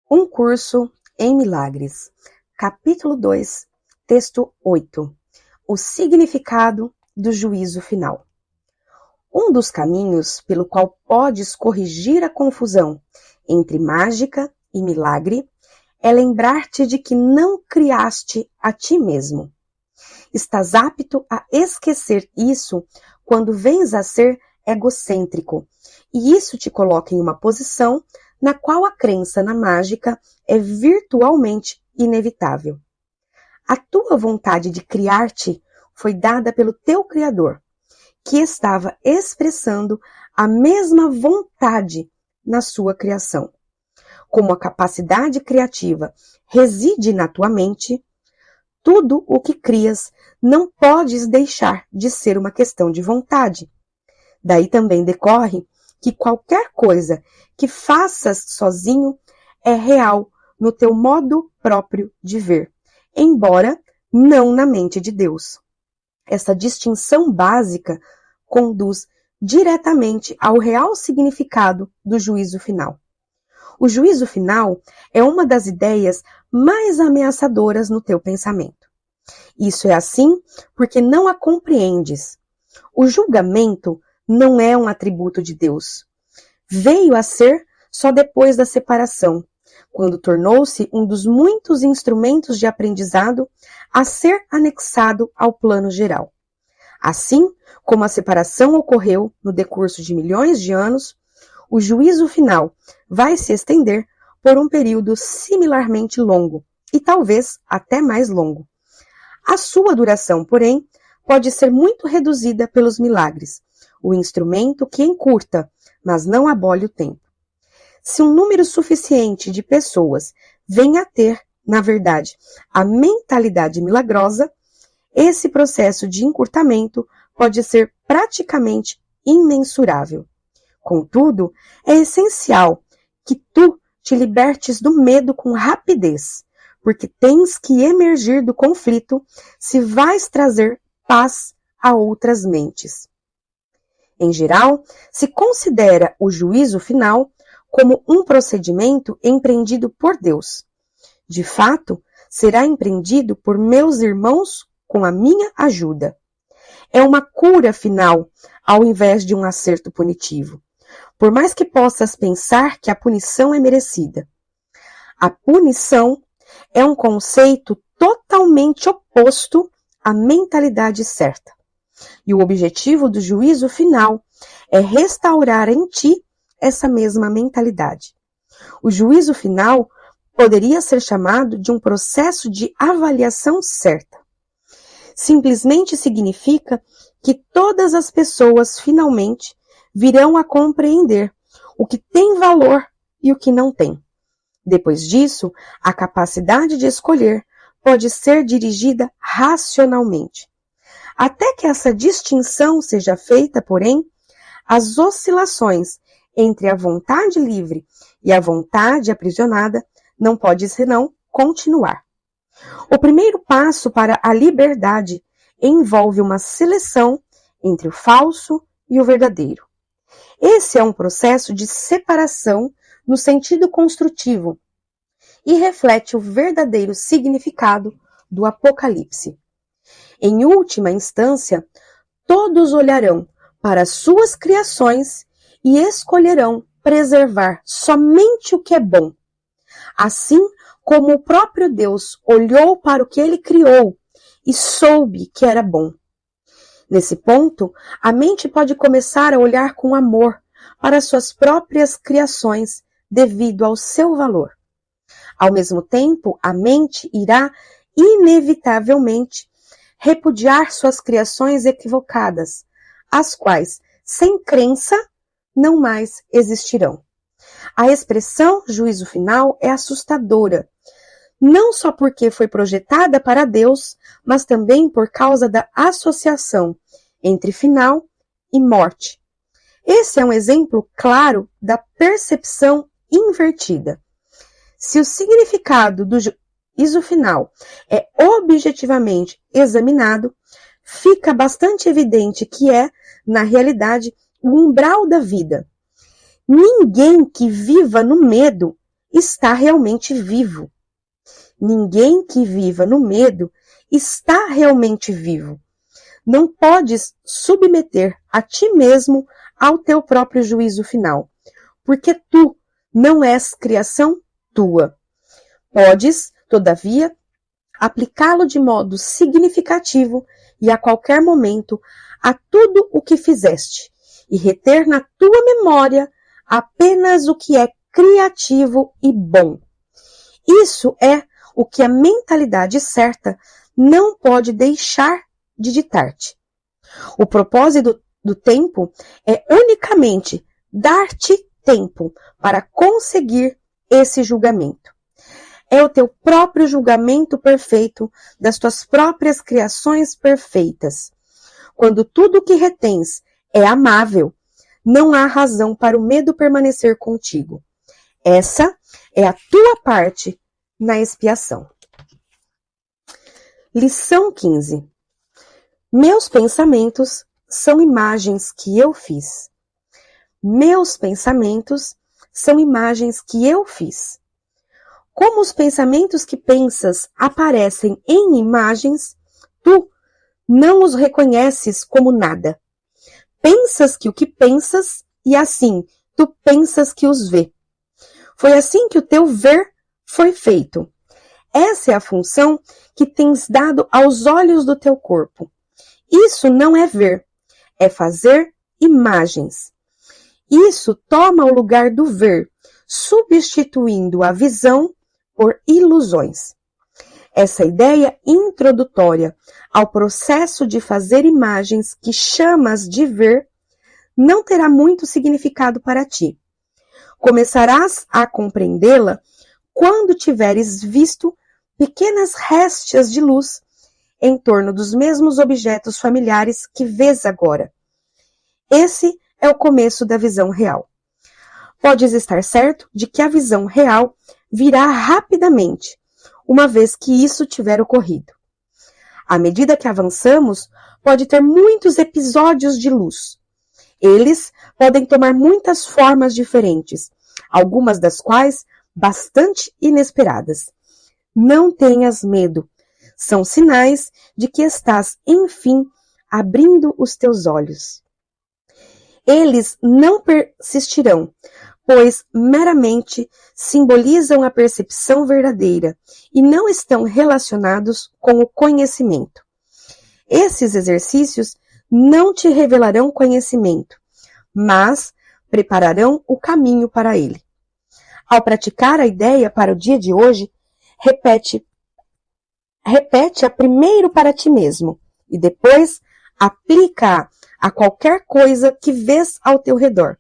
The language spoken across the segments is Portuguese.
Um curso em milagres. Capítulo 2, texto 8. O significado do juízo final. Um dos caminhos pelo qual podes corrigir a confusão entre mágica e milagre é lembrar-te de que não criaste a ti mesmo. Estás apto a esquecer isso quando vens a ser egocêntrico, e isso te coloca em uma posição na qual a crença na mágica é virtualmente inevitável. A tua vontade de criar-te foi dada pelo teu Criador, que estava expressando a mesma vontade na sua criação. Como a capacidade criativa reside na tua mente, tudo o que crias não podes deixar de ser uma questão de vontade. Daí também decorre que qualquer coisa que faças sozinho é real no teu modo próprio de ver, embora não na mente de Deus. Essa distinção básica conduz diretamente ao real significado do juízo final. O juízo final é uma das ideias mais ameaçadoras no teu pensamento. Isso é assim porque não a compreendes. O julgamento não é um atributo de Deus. Veio a ser só depois da separação, quando tornou-se um dos muitos instrumentos de aprendizado a ser anexado ao plano geral. Assim como a separação ocorreu no decurso de milhões de anos, o juízo final vai se estender por um período similarmente longo, e talvez até mais longo. A sua duração, porém, pode ser muito reduzida pelos milagres, o instrumento que encurta, mas não abole o tempo. Se um número suficiente de pessoas vem a ter, na verdade, a mentalidade milagrosa, esse processo de encurtamento pode ser praticamente imensurável. Contudo, é essencial que tu te libertes do medo com rapidez, porque tens que emergir do conflito se vais trazer paz a outras mentes. Em geral, se considera o juízo final como um procedimento empreendido por Deus. De fato, será empreendido por meus irmãos com a minha ajuda. É uma cura final, ao invés de um acerto punitivo. Por mais que possas pensar que a punição é merecida. A punição é um conceito totalmente oposto à mentalidade certa. E o objetivo do juízo final é restaurar em ti essa mesma mentalidade. O juízo final poderia ser chamado de um processo de avaliação certa. Simplesmente significa que todas as pessoas finalmente virão a compreender o que tem valor e o que não tem. Depois disso, a capacidade de escolher pode ser dirigida racionalmente. Até que essa distinção seja feita, porém, as oscilações entre a vontade livre e a vontade aprisionada não pode senão continuar. O primeiro passo para a liberdade envolve uma seleção entre o falso e o verdadeiro. Esse é um processo de separação no sentido construtivo e reflete o verdadeiro significado do Apocalipse. Em última instância, todos olharão para suas criações e escolherão preservar somente o que é bom. Assim como o próprio Deus olhou para o que ele criou e soube que era bom. Nesse ponto, a mente pode começar a olhar com amor para suas próprias criações devido ao seu valor. Ao mesmo tempo, a mente irá inevitavelmente repudiar suas criações equivocadas, as quais, sem crença, não mais existirão. A expressão juízo final é assustadora, não só porque foi projetada para Deus, mas também por causa da associação entre final e morte. Esse é um exemplo claro da percepção invertida. Se o significado do juízo final é objetivamente examinado, fica bastante evidente que é, na realidade, o umbral da vida. Ninguém que viva no medo está realmente vivo. Ninguém que viva no medo está realmente vivo. Não podes submeter a ti mesmo ao teu próprio juízo final, porque tu não és criação tua. Podes, todavia, aplicá-lo de modo significativo e a qualquer momento a tudo o que fizeste, e reter na tua memória apenas o que é criativo e bom. Isso é o que a mentalidade certa não pode deixar de ditar-te. O propósito do tempo é unicamente dar-te tempo para conseguir esse julgamento. É o teu próprio julgamento perfeito das tuas próprias criações perfeitas. Quando tudo o que retens é amável, não há razão para o medo permanecer contigo. Essa é a tua parte na expiação. Lição 15. Meus pensamentos são imagens que eu fiz. Meus pensamentos são imagens que eu fiz. Como os pensamentos que pensas aparecem em imagens, tu não os reconheces como nada. Pensas que o que pensas e assim tu pensas que os vê. Foi assim que o teu ver foi feito. Essa é a função que tens dado aos olhos do teu corpo. Isso não é ver, é fazer imagens. Isso toma o lugar do ver, substituindo a visão por ilusões. Essa ideia introdutória ao processo de fazer imagens que chamas de ver não terá muito significado para ti. Começarás a compreendê-la quando tiveres visto pequenas réstias de luz em torno dos mesmos objetos familiares que vês agora. Esse é o começo da visão real. Podes estar certo de que a visão real virá rapidamente, uma vez que isso tiver ocorrido. À medida que avançamos, pode ter muitos episódios de luz. Eles podem tomar muitas formas diferentes, algumas das quais bastante inesperadas. Não tenhas medo. São sinais de que estás, enfim, abrindo os teus olhos. Eles não persistirão, pois meramente simbolizam a percepção verdadeira e não estão relacionados com o conhecimento. Esses exercícios não te revelarão conhecimento, mas prepararão o caminho para ele. Ao praticar a ideia para o dia de hoje, repete-a primeiro para ti mesmo e depois aplica-a a qualquer coisa que vês ao teu redor,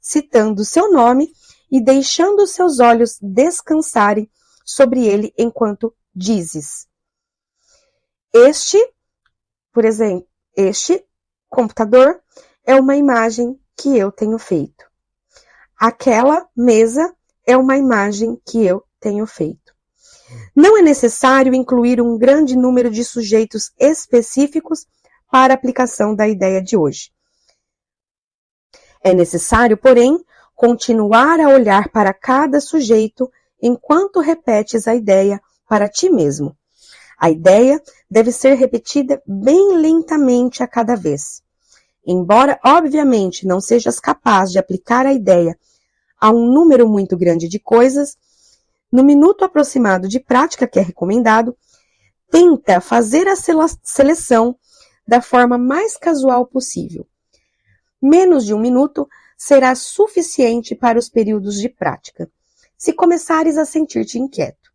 citando seu nome e deixando seus olhos descansarem sobre ele enquanto dizes: por exemplo, este computador é uma imagem que eu tenho feito. Aquela mesa é uma imagem que eu tenho feito. Não é necessário incluir um grande número de sujeitos específicos para a aplicação da ideia de hoje. É necessário, porém, continuar a olhar para cada sujeito enquanto repetes a ideia para ti mesmo. A ideia deve ser repetida bem lentamente a cada vez. Embora, obviamente, não sejas capaz de aplicar a ideia a um número muito grande de coisas, no minuto aproximado de prática que é recomendado, tenta fazer a seleção da forma mais casual possível. Menos de 1 minuto será suficiente para os períodos de prática, se começares a sentir-te inquieto.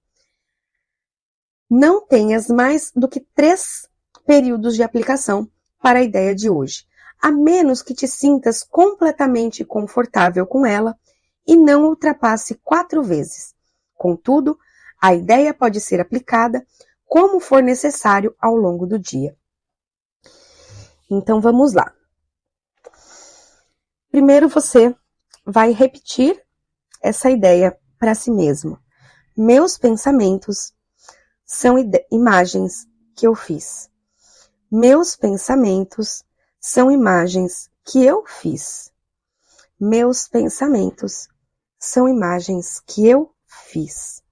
Não tenhas mais do que 3 períodos de aplicação para a ideia de hoje, a menos que te sintas completamente confortável com ela e não ultrapasse 4 vezes. Contudo, a ideia pode ser aplicada como for necessário ao longo do dia. Então vamos lá. Primeiro você vai repetir essa ideia para si mesmo. Meus pensamentos são imagens que eu fiz. Meus pensamentos são imagens que eu fiz. Meus pensamentos são imagens que eu fiz.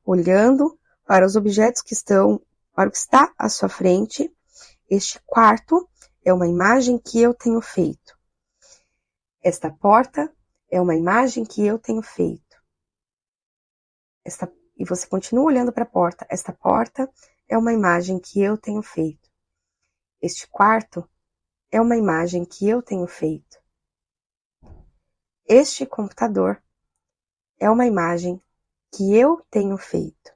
Olhando para os objetos que estão, para o que está à sua frente, este quarto é uma imagem que eu tenho feito. Esta porta é uma imagem que eu tenho feito. E você continua olhando para a porta. Esta porta é uma imagem que eu tenho feito. Este quarto é uma imagem que eu tenho feito. Este computador é uma imagem que eu tenho feito.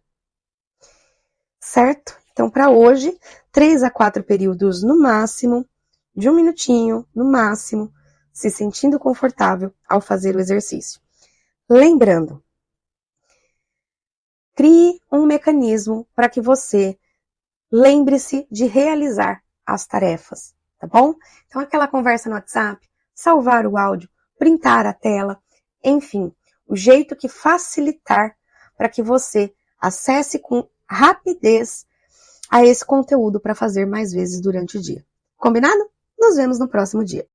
Certo? Então, para hoje, 3 a 4 períodos no máximo, de 1 minutinho no máximo, se sentindo confortável ao fazer o exercício. Lembrando, crie um mecanismo para que você lembre-se de realizar as tarefas, tá bom? Então, aquela conversa no WhatsApp, salvar o áudio, printar a tela, enfim, o jeito que facilitar para que você acesse com rapidez a esse conteúdo para fazer mais vezes durante o dia. Combinado? Nos vemos no próximo dia.